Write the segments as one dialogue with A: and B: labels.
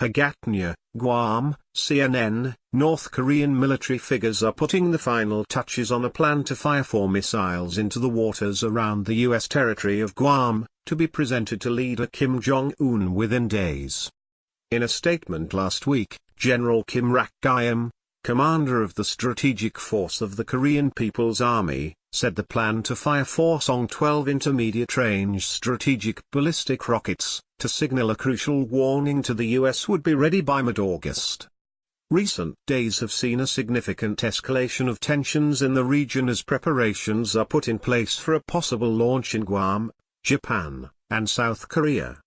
A: Hagatnya, Guam, CNN. North Korean military figures are putting the final touches on a plan to fire 4 missiles into the waters around the U.S. territory of Guam, to be presented to leader Kim Jong-un within days. In a statement last week, General Kim Rak-gyam, commander of the strategic force of the Korean People's Army, said the plan to fire 4 Song-12 intermediate-range strategic ballistic rockets, to signal a crucial warning to the U.S. would be ready by mid-August. Recent days have seen a significant escalation of tensions in the region as preparations are put in place for a possible launch in Guam, Japan, and South Korea.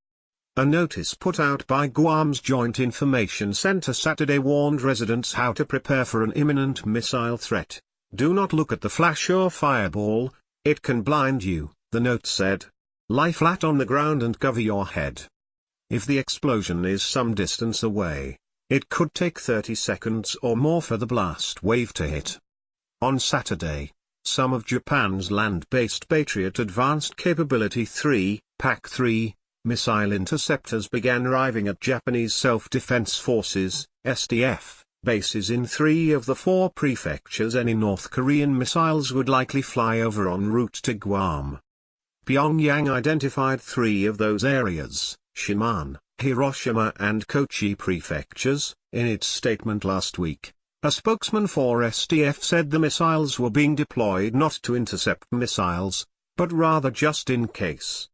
A: A notice put out by Guam's Joint Information Center Saturday warned residents how to prepare for an imminent missile threat. Do not look at the flash or fireball, it can blind you, the note said. Lie flat on the ground and cover your head. If the explosion is some distance away, it could take 30 seconds or more for the blast wave to hit. On Saturday, some of Japan's land-based Patriot Advanced Capability 3, PAC-3, missile interceptors began arriving at Japanese Self-Defense Forces, SDF, bases in 3 of the 4 prefectures. Any North Korean missiles would likely fly over en route to Guam. Pyongyang identified 3 of those areas, Shiman, Hiroshima and Kochi prefectures, in its statement last week. A spokesman for SDF said the missiles were being deployed not to intercept missiles, but rather just in case.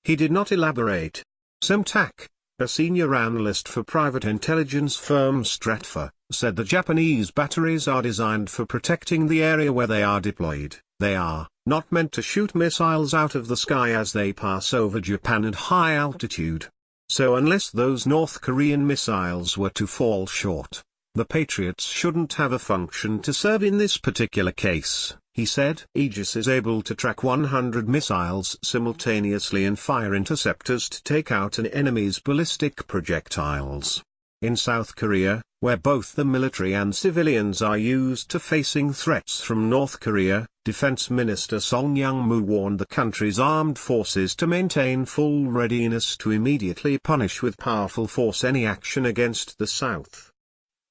A: He did not elaborate. Semtak, a senior analyst for private intelligence firm Stratfor, said the Japanese batteries are designed for protecting the area where they are deployed. They are not meant to shoot missiles out of the sky as they pass over Japan at high altitude. So unless those North Korean missiles were to fall short, the Patriots shouldn't have a function to serve in this particular case, he said. Aegis is able to track 100 missiles simultaneously and fire interceptors to take out an enemy's ballistic projectiles. In South Korea, where both the military and civilians are used to facing threats from North Korea, Defense Minister Song Young-moo warned the country's armed forces to maintain full readiness to immediately punish with powerful force any action against the South.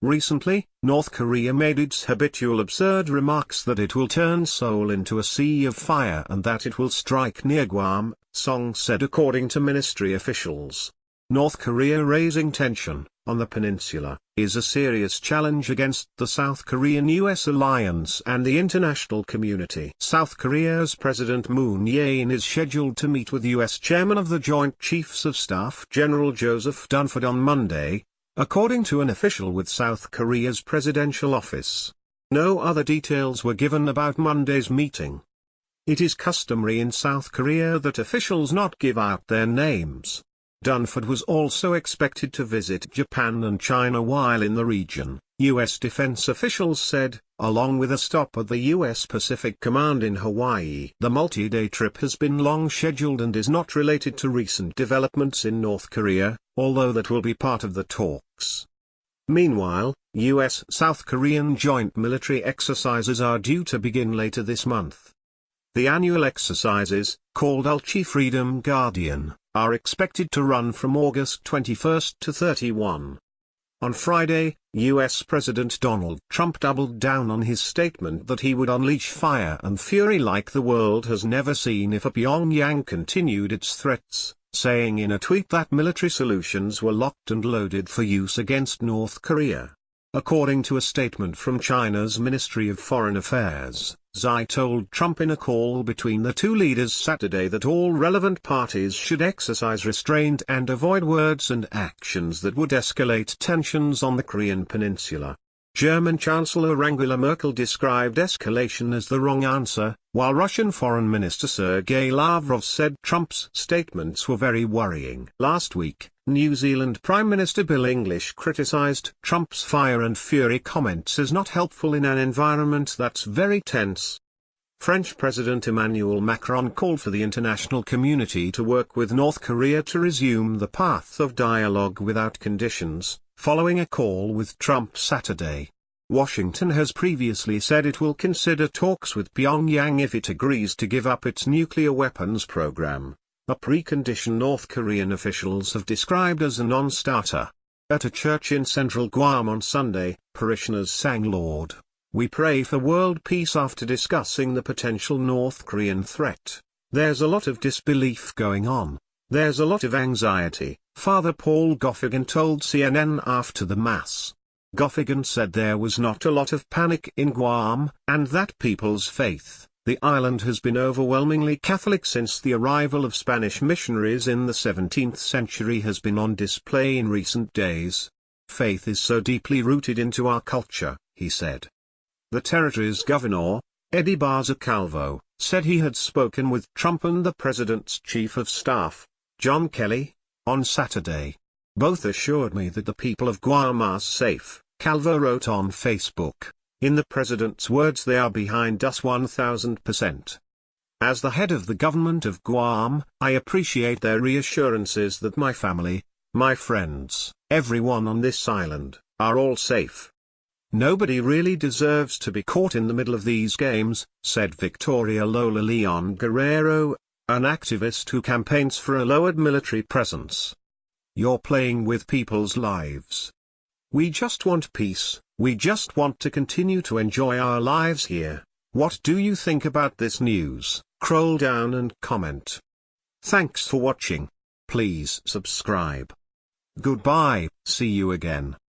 A: Recently, North Korea made its habitual absurd remarks that it will turn Seoul into a sea of fire and that it will strike near Guam, Song said according to ministry officials. North Korea raising tension on the peninsula is a serious challenge against the South Korean-US alliance and the international community. South Korea's President Moon Jae-in is scheduled to meet with U.S. Chairman of the Joint Chiefs of Staff General Joseph Dunford on Monday, according to an official with South Korea's presidential office. No other details were given about Monday's meeting. It is customary in South Korea that officials not give out their names. Dunford was also expected to visit Japan and China while in the region, U.S. defense officials said, along with a stop at the U.S. Pacific Command in Hawaii. The multi-day trip has been long scheduled and is not related to recent developments in North Korea, although that will be part of the talks. Meanwhile, U.S.-South Korean joint military exercises are due to begin later this month. The annual exercises, called Ulchi Freedom Guardian, are expected to run from August 21 to 31. On Friday, U.S. President Donald Trump doubled down on his statement that he would unleash fire and fury like the world has never seen if Pyongyang continued its threats, saying in a tweet that military solutions were locked and loaded for use against North Korea. According to a statement from China's Ministry of Foreign Affairs, Xi told Trump in a call between the two leaders Saturday that all relevant parties should exercise restraint and avoid words and actions that would escalate tensions on the Korean peninsula. German Chancellor Angela Merkel described escalation as the wrong answer, while Russian Foreign Minister Sergei Lavrov said Trump's statements were very worrying. Last week, New Zealand Prime Minister Bill English criticized Trump's fire and fury comments as not helpful in an environment that's very tense. French President Emmanuel Macron called for the international community to work with North Korea to resume the path of dialogue without conditions, following a call with Trump Saturday. Washington has previously said it will consider talks with Pyongyang if it agrees to give up its nuclear weapons program, a precondition North Korean officials have described as a non-starter. At a church in central Guam on Sunday, parishioners sang "Lord, we pray for world peace" after discussing the potential North Korean threat. There's a lot of disbelief going on. There's a lot of anxiety, Father Paul Goffigan told CNN after the Mass. Goffigan said there was not a lot of panic in Guam, and that people's faith, the island has been overwhelmingly Catholic since the arrival of Spanish missionaries in the 17th century, has been on display in recent days. Faith is so deeply rooted into our culture, he said. The territory's governor, Eddie Barza Calvo, said he had spoken with Trump and the president's chief of staff, John Kelly, on Saturday. Both assured me that the people of Guam are safe, Calvo wrote on Facebook. In the president's words, they are behind us 1000%. As the head of the government of Guam, I appreciate their reassurances that my family, my friends, everyone on this island, are all safe. Nobody really deserves to be caught in the middle of these games, said Victoria Lola Leon Guerrero, an activist who campaigns for a lowered military presence. You're playing with people's lives. We just want peace, we just want to continue to enjoy our lives here. What do you think about this news? Scroll down and comment. Thanks for watching. Please subscribe. Goodbye, see you again.